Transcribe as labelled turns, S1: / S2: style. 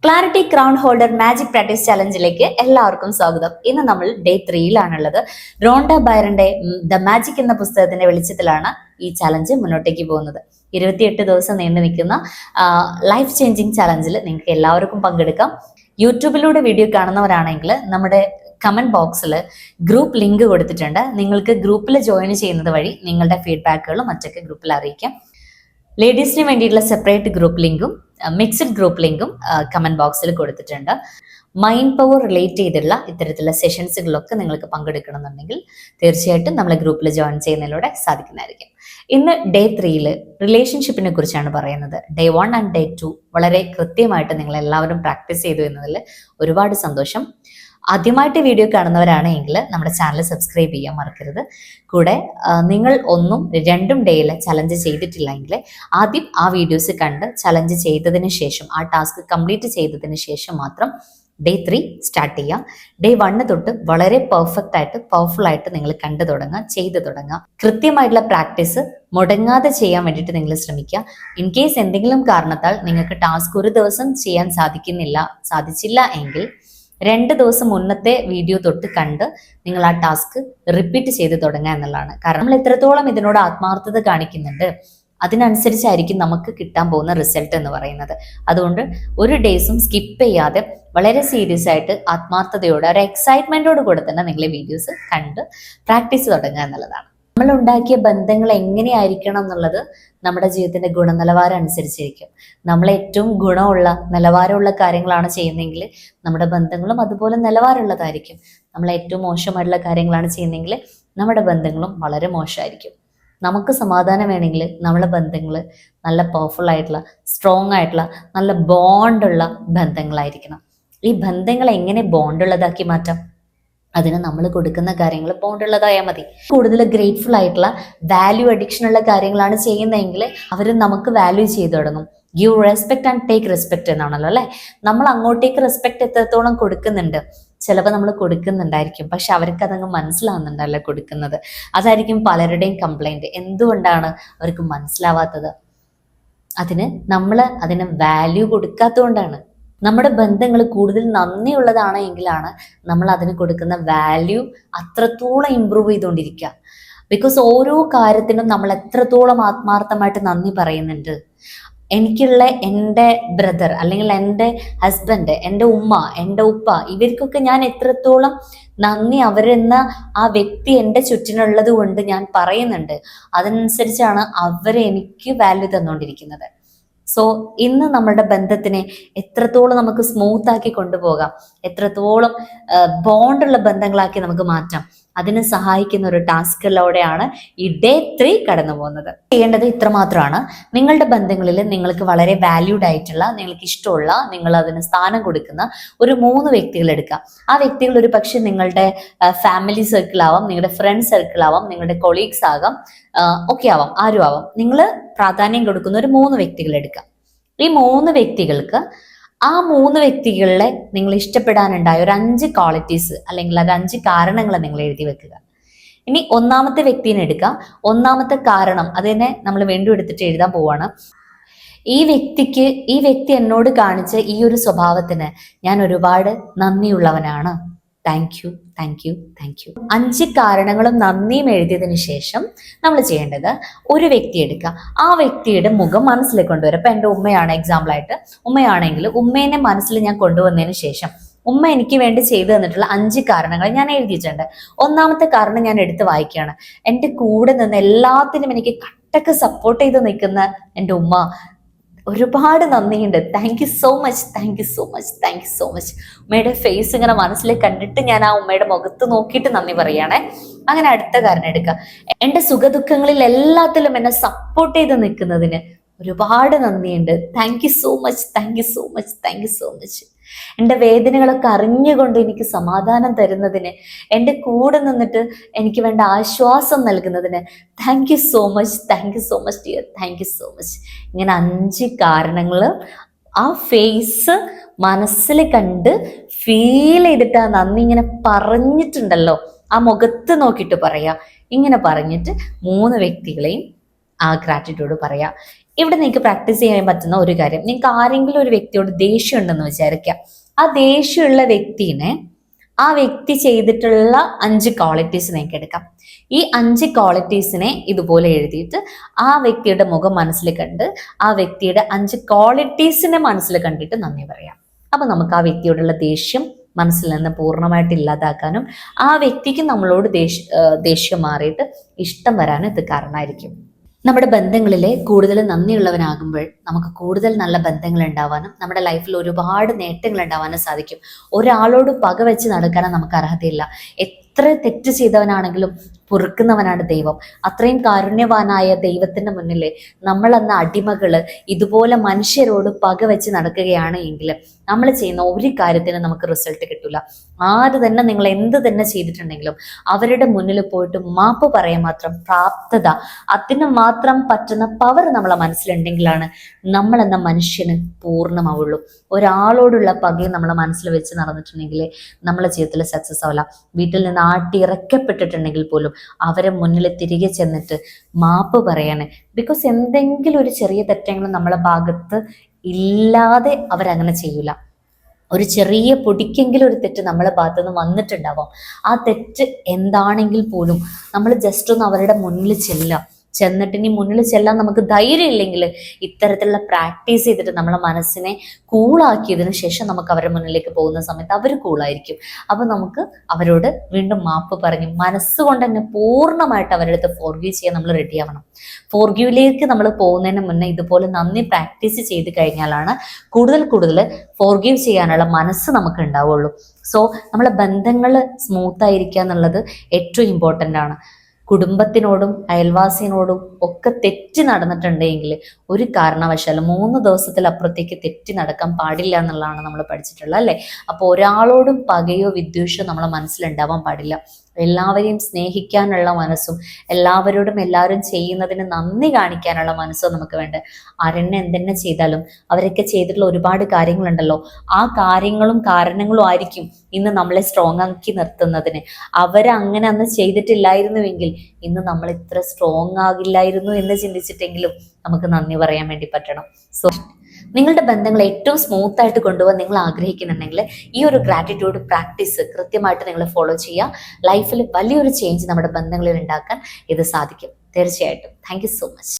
S1: Clarity crown holder magic practice ചലഞ്ചിലേക്ക് എല്ലാവർക്കും സ്വാഗതം. ഇന്ന് നമ്മൾ ഡേ 3-ലാണുള്ളത്. റോണ്ട ബൈറന്റെ ദ മാജിക് എന്ന പുസ്തകത്തിന്റെ വെളിച്ചത്തിലാണ് ഈ ചലഞ്ച് മുന്നോട്ടേക്ക് പോകുന്നത്. 28 ദിവസം നീണ്ടു നിൽക്കുന്ന ലൈഫ് ചേഞ്ചിങ് ചലഞ്ചിൽ നിങ്ങൾക്ക് എല്ലാവർക്കും പങ്കെടുക്കാം. യൂട്യൂബിലൂടെ വീഡിയോ കാണുന്നവരാണെങ്കിൽ നമ്മുടെ കമന്റ് ബോക്സിൽ ഗ്രൂപ്പ് ലിങ്ക് കൊടുത്തിട്ടുണ്ട്. നിങ്ങൾക്ക് ഗ്രൂപ്പിൽ ജോയിൻ ചെയ്യുന്നത് വഴി നിങ്ങളുടെ ഫീഡ്ബാക്കുകളും മറ്റൊക്കെ ഗ്രൂപ്പിൽ അറിയിക്കാം. ലേഡീസിന് വേണ്ടിയിട്ടുള്ള സെപ്പറേറ്റ് ഗ്രൂപ്പ് ലിങ്കും മിക്സഡ് ഗ്രൂപ്പ് ലിങ്കും കമന്റ് ബോക്സിൽ കൊടുത്തിട്ടുണ്ട്. മൈൻഡ് പവർ റിലേറ്റ് ചെയ്തുള്ള ഇത്തരത്തിലുള്ള സെഷൻസുകളിലൊക്കെ നിങ്ങൾക്ക് പങ്കെടുക്കണമെന്നുണ്ടെങ്കിൽ തീർച്ചയായിട്ടും നമ്മളെ ഗ്രൂപ്പിൽ ജോയിൻ ചെയ്യുന്നതിലൂടെ സാധിക്കുന്നതായിരിക്കും. ഇന്ന് ഡേ 3 റിലേഷൻഷിപ്പിനെ കുറിച്ചാണ് പറയുന്നത്. ഡേ 1 ആൻഡ് ഡേ 2 വളരെ കൃത്യമായിട്ട് നിങ്ങൾ എല്ലാവരും പ്രാക്ടീസ് ചെയ്തു എന്നതിൽ ഒരുപാട് സന്തോഷം. ആദ്യമായിട്ട് വീഡിയോ കാണുന്നവരാണെങ്കിൽ നമ്മുടെ ചാനൽ സബ്സ്ക്രൈബ് ചെയ്യാൻ മറക്കരുത്. കൂടെ നിങ്ങൾ 1ഉം 2ഉം ഡേയിൽ ചലഞ്ച് ചെയ്തിട്ടില്ലെങ്കിൽ ആദ്യം ആ വീഡിയോസ് കണ്ട് ചലഞ്ച് ചെയ്തതിന് ശേഷം, ആ ടാസ്ക് കംപ്ലീറ്റ് ചെയ്തതിന് ശേഷം മാത്രം ഡേ 3 സ്റ്റാർട്ട് ചെയ്യാം. ഡേ 1 തൊട്ട് വളരെ പെർഫെക്റ്റ് ആയിട്ട് പവർഫുൾ ആയിട്ട് നിങ്ങൾ കണ്ടു തുടങ്ങുക, ചെയ്തു തുടങ്ങുക. കൃത്യമായിട്ടുള്ള പ്രാക്ടീസ് മുടങ്ങാതെ ചെയ്യാൻ വേണ്ടിയിട്ട് നിങ്ങൾ ശ്രമിക്കുക. ഇൻ കേസ് എന്തെങ്കിലും കാരണത്താൽ നിങ്ങൾക്ക് ടാസ്ക് ഒരു ദിവസം ചെയ്യാൻ സാധിച്ചില്ല എങ്കിൽ 2 ദിവസം മുന്നത്തെ വീഡിയോ തൊട്ട് കണ്ട് നിങ്ങൾ ആ ടാസ്ക് റിപ്പീറ്റ് ചെയ്ത് തുടങ്ങുക എന്നുള്ളതാണ്. കാരണം നമ്മൾ എത്രത്തോളം ഇതിനോട് ആത്മാർത്ഥത കാണിക്കുന്നുണ്ട് അതിനനുസരിച്ചായിരിക്കും നമുക്ക് കിട്ടാൻ പോകുന്ന റിസൾട്ട് എന്ന് പറയുന്നത്. അതുകൊണ്ട് ഒരു ഡേയ്സും സ്കിപ്പ് ചെയ്യാതെ വളരെ സീരിയസ് ആയിട്ട് ആത്മാർത്ഥതയോടെ ഒരു എക്സൈറ്റ്മെന്റോട് കൂടെ തന്നെ നിങ്ങൾ വീഡിയോസ് കണ്ട് പ്രാക്ടീസ് തുടങ്ങുക എന്നുള്ളതാണ്. നമ്മൾ ഉണ്ടാക്കിയ ബന്ധങ്ങൾ എങ്ങനെയായിരിക്കണം എന്നുള്ളത് നമ്മുടെ ജീവിതത്തിന്റെ ഗുണനിലവാരം അനുസരിച്ചിരിക്കും. നമ്മൾ ഏറ്റവും ഗുണമുള്ള നിലവാരമുള്ള കാര്യങ്ങളാണ് ചെയ്യുന്നതെങ്കിൽ നമ്മുടെ ബന്ധങ്ങളും അതുപോലെ നിലവാരമുള്ളതായിരിക്കും. നമ്മൾ ഏറ്റവും മോശമായിട്ടുള്ള കാര്യങ്ങളാണ് ചെയ്യുന്നതെങ്കിൽ നമ്മുടെ ബന്ധങ്ങളും വളരെ മോശമായിരിക്കും. നമുക്ക് സമാധാനം വേണമെങ്കിൽ നമ്മളെ ബന്ധങ്ങൾ നല്ല പവർഫുൾ ആയിട്ടുള്ള, സ്ട്രോങ് ആയിട്ടുള്ള, നല്ല ബോണ്ടുള്ള ബന്ധങ്ങളായിരിക്കണം. ഈ ബന്ധങ്ങൾ എങ്ങനെ ബോണ്ടുള്ളതാക്കി മാറ്റാം? അതിന് നമ്മൾ കൊടുക്കുന്ന കാര്യങ്ങൾ ബോണ്ടുള്ളതായാൽ മതി. കൂടുതൽ ഗ്രേറ്റ്ഫുൾ ആയിട്ടുള്ള വാല്യൂ അഡിക്ഷൻ ഉള്ള കാര്യങ്ങളാണ് ചെയ്യുന്നതെങ്കിൽ അവർ നമുക്ക് വാല്യൂ ചെയ്തു തുടങ്ങും. Give respect and take respect എന്നാണല്ലോ അല്ലെ. നമ്മൾ അങ്ങോട്ടേക്ക് റെസ്പെക്ട് എത്രത്തോളം കൊടുക്കുന്നുണ്ട്, ചിലപ്പോൾ നമ്മൾ കൊടുക്കുന്നുണ്ടായിരിക്കും, പക്ഷെ അവർക്ക് അതങ്ങ് മനസ്സിലാവുന്നുണ്ടല്ലോ കൊടുക്കുന്നത്. അതായിരിക്കും പലരുടെയും കംപ്ലൈന്റ്. എന്തുകൊണ്ടാണ് അവർക്ക് മനസ്സിലാവാത്തത്? അതിന് വാല്യൂ കൊടുക്കാത്തതുകൊണ്ടാണ്. നമ്മുടെ ബന്ധങ്ങൾ കൂടുതൽ നന്ദിയുള്ളതാണ് എങ്കിലാണ് നമ്മൾ അതിന് കൊടുക്കുന്ന വാല്യൂ അത്രത്തോളം ഇമ്പ്രൂവ് ചെയ്തുകൊണ്ടിരിക്കുക. ബിക്കോസ് ഓരോ കാര്യത്തിനും നമ്മൾ എത്രത്തോളം ആത്മാർത്ഥമായിട്ട് നന്ദി പറയുന്നുണ്ട്. എനിക്കുള്ള എൻ്റെ ബ്രദർ അല്ലെങ്കിൽ എൻ്റെ ഹസ്ബൻഡ്, എൻ്റെ ഉമ്മ, എൻ്റെ ഉപ്പ, ഇവർക്കൊക്കെ ഞാൻ എത്രത്തോളം നന്ദി അവരെന്ന ആ വ്യക്തി എൻ്റെ ചുറ്റിനുള്ളത് കൊണ്ട് ഞാൻ പറയുന്നുണ്ട്. അതനുസരിച്ചാണ് അവരെ എനിക്ക് വാല്യൂ തന്നുകൊണ്ടിരിക്കുന്നത്. സോ ഇന്ന് നമ്മളുടെ ബന്ധത്തിനെ എത്രത്തോളം നമുക്ക് സ്മൂത്ത് ആക്കി കൊണ്ടുപോകാം, എത്രത്തോളം ബോണ്ടുള്ള ബന്ധങ്ങളാക്കി നമുക്ക് മാറ്റാം, അതിന് സഹായിക്കുന്ന ഒരു ടാസ്കിലൂടെയാണ് ഈ ഡേ 3 കടന്നു പോകുന്നത്. ചെയ്യേണ്ടത് ഇത്രമാത്രമാണ്. നിങ്ങളുടെ ബന്ധങ്ങളിൽ നിങ്ങൾക്ക് വളരെ വാല്യൂഡ് ആയിട്ടുള്ള, നിങ്ങൾക്ക് ഇഷ്ടമുള്ള, നിങ്ങൾ അതിന് സ്ഥാനം കൊടുക്കുന്ന ഒരു 3 വ്യക്തികൾ എടുക്കാം. ആ വ്യക്തികൾ ഒരു പക്ഷെ നിങ്ങളുടെ ഫാമിലി സർക്കിൾ ആവാം, നിങ്ങളുടെ ഫ്രണ്ട് സർക്കിൾ ആവാം, നിങ്ങളുടെ കൊളീഗ്സ് ആകാം, ഒക്കെ ആവാം, ആരും ആവാം. നിങ്ങൾ പ്രാധാന്യം കൊടുക്കുന്ന ഒരു 3 വ്യക്തികൾ എടുക്കാം. ഈ 3 വ്യക്തികൾക്ക് ആ 3 വ്യക്തികളിലെ നിങ്ങൾ ഇഷ്ടപ്പെടാനുണ്ടായ ഒരു 5 ക്വാളിറ്റീസ് അല്ലെങ്കിൽ അത് 5 കാരണങ്ങൾ നിങ്ങൾ എഴുതി വെക്കുക. ഇനി 1ാമത്തെ വ്യക്തിനെ എടുക്കാം. 1ാമത്തെ കാരണം അതിനെ നമ്മൾ വീണ്ടും എടുത്തിട്ട് എഴുതാൻ പോവാണ്. ഈ വ്യക്തി എന്നോട് കാണിച്ച ഈ ഒരു സ്വഭാവത്തിന് ഞാൻ ഒരുപാട് നന്ദിയുള്ളവനാണ്. Thank you, thank you, thank you. 5 കാരണങ്ങളും നന്ദിയും എഴുതിയതിനു ശേഷം നമ്മൾ ചെയ്യേണ്ടത് ഒരു വ്യക്തി എടുക്കുക. ആ വ്യക്തിയുടെ മുഖം മനസ്സിൽ കൊണ്ടുവരിക. ഇപ്പൊ എൻ്റെ ഉമ്മയാണ് എക്സാമ്പിൾ ആയിട്ട്. ഉമ്മയാണെങ്കിൽ ഉമ്മേനെ മനസ്സിൽ ഞാൻ കൊണ്ടുവന്നതിന് ശേഷം ഉമ്മ എനിക്ക് വേണ്ടി ചെയ്തു തന്നിട്ടുള്ള 5 കാരണങ്ങൾ ഞാൻ എഴുതിയിട്ടുണ്ട്. 1ാമത്തെ കാരണം ഞാൻ എടുത്ത് വായിക്കുകയാണ്. എൻ്റെ കൂടെ നിന്ന് എല്ലാത്തിനും എനിക്ക് കട്ടക്ക് സപ്പോർട്ട് ചെയ്ത് നിൽക്കുന്ന എൻ്റെ ഉമ്മ, ഒരുപാട് നന്ദിയുണ്ട്. Thank you so much, thank you so much, thank you so much. ഉമ്മയുടെ ഫേസ് ഇങ്ങനെ മനസ്സിൽ കണ്ടിട്ട് ഞാൻ ആ ഉമ്മയുടെ മുഖത്ത് നോക്കിയിട്ട് നന്ദി പറയുകയാണെ. അങ്ങനെ അടുത്ത കാരണം എടുക്കുക. എൻ്റെ സുഖദുഃഖങ്ങളിൽ എല്ലാത്തിലും എന്നെ സപ്പോർട്ട് ചെയ്ത് നിൽക്കുന്നതിന് ഒരുപാട് നന്ദിയുണ്ട്. Thank you so much, thank you so much, thank you so much. എൻ്റെ വേദനകളൊക്കെ അറിഞ്ഞുകൊണ്ട് എനിക്ക് സമാധാനം തരുന്നതിന്, എൻ്റെ കൂടെ നിന്നിട്ട് എനിക്ക് വേണ്ട ആശ്വാസം നൽകുന്നതിന് thank you so much, thank you so much dear, thank you so much. ഇങ്ങനെ 5 കാരണങ്ങൾ ആ ഫേസ് മനസ്സിൽ കണ്ട് ഫീൽ ചെയ്തിട്ട് ആ നന്ദി ഇങ്ങനെ പറഞ്ഞിട്ടുണ്ടല്ലോ, ആ മുഖത്ത് നോക്കിയിട്ട് പറയാ. ഇങ്ങനെ പറഞ്ഞിട്ട് 3 വ്യക്തികളെയും ആ ഗ്രാറ്റിറ്റ്യൂഡ് പറയാ. ഇവിടെ നിങ്ങൾക്ക് പ്രാക്ടീസ് ചെയ്യാൻ പറ്റുന്ന ഒരു കാര്യം, നിങ്ങൾക്ക് ആരെങ്കിലും ഒരു വ്യക്തിയോട് ദേഷ്യം ഉണ്ടെന്ന് വിചാരിക്കുക. ആ ദേഷ്യമുള്ള വ്യക്തിനെ, ആ വ്യക്തി ചെയ്തിട്ടുള്ള 5 ക്വാളിറ്റീസ് നിങ്ങൾക്ക് എടുക്കാം. ഈ 5 ക്വാളിറ്റീസിനെ ഇതുപോലെ എഴുതിയിട്ട് ആ വ്യക്തിയുടെ മുഖം മനസ്സിൽ കണ്ട് ആ വ്യക്തിയുടെ 5 ക്വാളിറ്റീസിനെ മനസ്സിൽ കണ്ടിട്ട് നന്ദി പറയാം. അപ്പൊ നമുക്ക് ആ വ്യക്തിയോടുള്ള ദേഷ്യം മനസ്സിൽ നിന്ന് പൂർണ്ണമായിട്ട് ഇല്ലാതാക്കാനും ആ വ്യക്തിക്ക് നമ്മളോട് ദേഷ്യം മാറിയിട്ട് ഇഷ്ടം വരാനും ഇത് കാരണമായിരിക്കും. നമ്മുടെ ബന്ധങ്ങളിൽ കൂടുതൽ നന്ദിയുള്ളവനാകുമ്പോൾ നമുക്ക് കൂടുതൽ നല്ല ബന്ധങ്ങൾ ഉണ്ടാവാനും നമ്മുടെ ലൈഫിൽ ഒരുപാട് നേട്ടങ്ങൾ ഉണ്ടാവാനും സാധിക്കും. ഒരാളോട് പകവെച്ച് നടക്കാനും നമുക്ക് അർഹതയില്ല. എത്ര തെറ്റ് ചെയ്തവനാണെങ്കിലും പൊറുക്കുന്നവനാണ് ദൈവം. അത്രയും കാരുണ്യവാനായ ദൈവത്തിന്റെ മുന്നിൽ നമ്മളെന്ന അടിമകള് ഇതുപോലെ മനുഷ്യരോട് പകവെച്ച് നടക്കുകയാണ് എങ്കിൽ നമ്മൾ ചെയ്യുന്ന ഒരു കാര്യത്തിന് നമുക്ക് റിസൾട്ട് കിട്ടില്ല. ആര് തന്നെ നിങ്ങൾ എന്ത് തന്നെ ചെയ്തിട്ടുണ്ടെങ്കിലും അവരുടെ മുന്നിൽ പോയിട്ട് മാപ്പ് പറയാൻ മാത്രം പ്രാപ്തത, അതിന് മാത്രം പറ്റുന്ന പവർ നമ്മളെ മനസ്സിലുണ്ടെങ്കിലാണ് നമ്മൾ എന്ന മനുഷ്യന് പൂർണ്ണമാവുള്ളൂ. ഒരാളോടുള്ള പകയും നമ്മളെ മനസ്സിൽ വെച്ച് നടന്നിട്ടുണ്ടെങ്കിൽ നമ്മളെ ജീവിതത്തിൽ സക്സസ് ആവില്ല. വീട്ടിൽ നിന്ന് ആട്ടിയിറക്കപ്പെട്ടിട്ടുണ്ടെങ്കിൽ പോലും അവരെ മുന്നിൽ തിരികെ ചെന്നിട്ട് മാപ്പ് പറയാന്, ബിക്കോസ് എന്തെങ്കിലും ഒരു ചെറിയ തെറ്റെങ്കിലും നമ്മളെ ഭാഗത്ത് ഇല്ലാതെ അവരങ്ങനെ ചെയ്യൂല. ഒരു ചെറിയ പൊടിക്കെങ്കിലും ഒരു തെറ്റ് നമ്മളെ ഭാഗത്തുനിന്ന് വന്നിട്ടുണ്ടാവാം. ആ തെറ്റ് എന്താണെങ്കിൽ പോലും നമ്മൾ ജസ്റ്റ് ഒന്ന് അവരുടെ മുന്നിൽ ചെന്നിട്ട് ഇനി മുന്നിൽ ചെല്ലാൻ നമുക്ക് ധൈര്യം ഇല്ലെങ്കിൽ ഇത്തരത്തിലുള്ള പ്രാക്ടീസ് ചെയ്തിട്ട് നമ്മളെ മനസ്സിനെ കൂളാക്കിയതിനു ശേഷം നമുക്ക് അവരുടെ മുന്നിലേക്ക് പോകുന്ന സമയത്ത് അവർ കൂളായിരിക്കും. അപ്പൊ നമുക്ക് അവരോട് വീണ്ടും മാപ്പ് പറഞ്ഞ് മനസ്സുകൊണ്ട് തന്നെ പൂർണ്ണമായിട്ട് അവരുടെ അടുത്ത് ഫോർഗീവ് ചെയ്യാൻ നമ്മൾ റെഡി ആവണം. ഫോർഗീവിലേക്ക് നമ്മൾ പോകുന്നതിന് മുന്നേ ഇതുപോലെ നന്ദി പ്രാക്ടീസ് ചെയ്ത് കഴിഞ്ഞാലാണ് കൂടുതൽ ഫോർഗീവ് ചെയ്യാനുള്ള മനസ്സ് നമുക്ക് ഉണ്ടാവുള്ളൂ. സോ നമ്മളെ ബന്ധങ്ങൾ സ്മൂത്ത് ആയിരിക്കുക എന്നുള്ളത് ഏറ്റവും ഇമ്പോർട്ടൻ്റ് ആണ്. കുടുംബത്തിനോടും അയൽവാസിനോടും ഒക്കെ തെറ്റി നടന്നിട്ടുണ്ടെങ്കിൽ ഒരു കാരണവശാലും 3 ദിവസത്തിലപ്പുറത്തേക്ക് തെറ്റി നടക്കാൻ പാടില്ല എന്നുള്ളതാണ് നമ്മൾ പഠിച്ചിട്ടുള്ളത്, അല്ലേ? അപ്പോൾ ഒരാളോടും പകയോ വിദ്വേഷമോ നമ്മളെ മനസ്സിലുണ്ടാവാൻ പാടില്ല. എല്ലാവരെയും സ്നേഹിക്കാനുള്ള മനസ്സും എല്ലാവരോടും എല്ലാവരും ചെയ്യുന്നതിന് നന്ദി കാണിക്കാനുള്ള മനസ്സും നമുക്ക് വേണ്ടത്. ആരെന്നെ എന്തെന്നെ ചെയ്താലും അവരൊക്കെ ചെയ്തിട്ടുള്ള ഒരുപാട് കാര്യങ്ങളുണ്ടല്ലോ, ആ കാര്യങ്ങളും കാരണങ്ങളും ആയിരിക്കും ഇന്ന് നമ്മളെ സ്ട്രോങ് ആക്കി നിർത്തുന്നതിന്. അവരങ്ങനെ അന്ന് ചെയ്തിട്ടില്ലായിരുന്നുവെങ്കിൽ ഇന്ന് നമ്മൾ ഇത്ര സ്ട്രോങ് ആകില്ലായിരുന്നു എന്ന് ചിന്തിച്ചിട്ടെങ്കിലും നമുക്ക് നന്ദി പറയാൻ വേണ്ടി പറ്റണം. സോ നിങ്ങളുടെ ബന്ധങ്ങൾ ഏറ്റവും സ്മൂത്ത് ആയിട്ട് കൊണ്ടുപോകാൻ നിങ്ങൾ ആഗ്രഹിക്കുന്നുണ്ടെങ്കിൽ ഈ ഒരു ഗ്രാറ്റിറ്റ്യൂഡ് പ്രാക്ടീസ് കൃത്യമായിട്ട് നിങ്ങൾ ഫോളോ ചെയ്യുക. ലൈഫിൽ വലിയൊരു ചേഞ്ച് നമ്മുടെ ബന്ധങ്ങളിൽ ഉണ്ടാക്കാൻ ഇത് സാധിക്കും തീർച്ചയായിട്ടും. Thank you so much.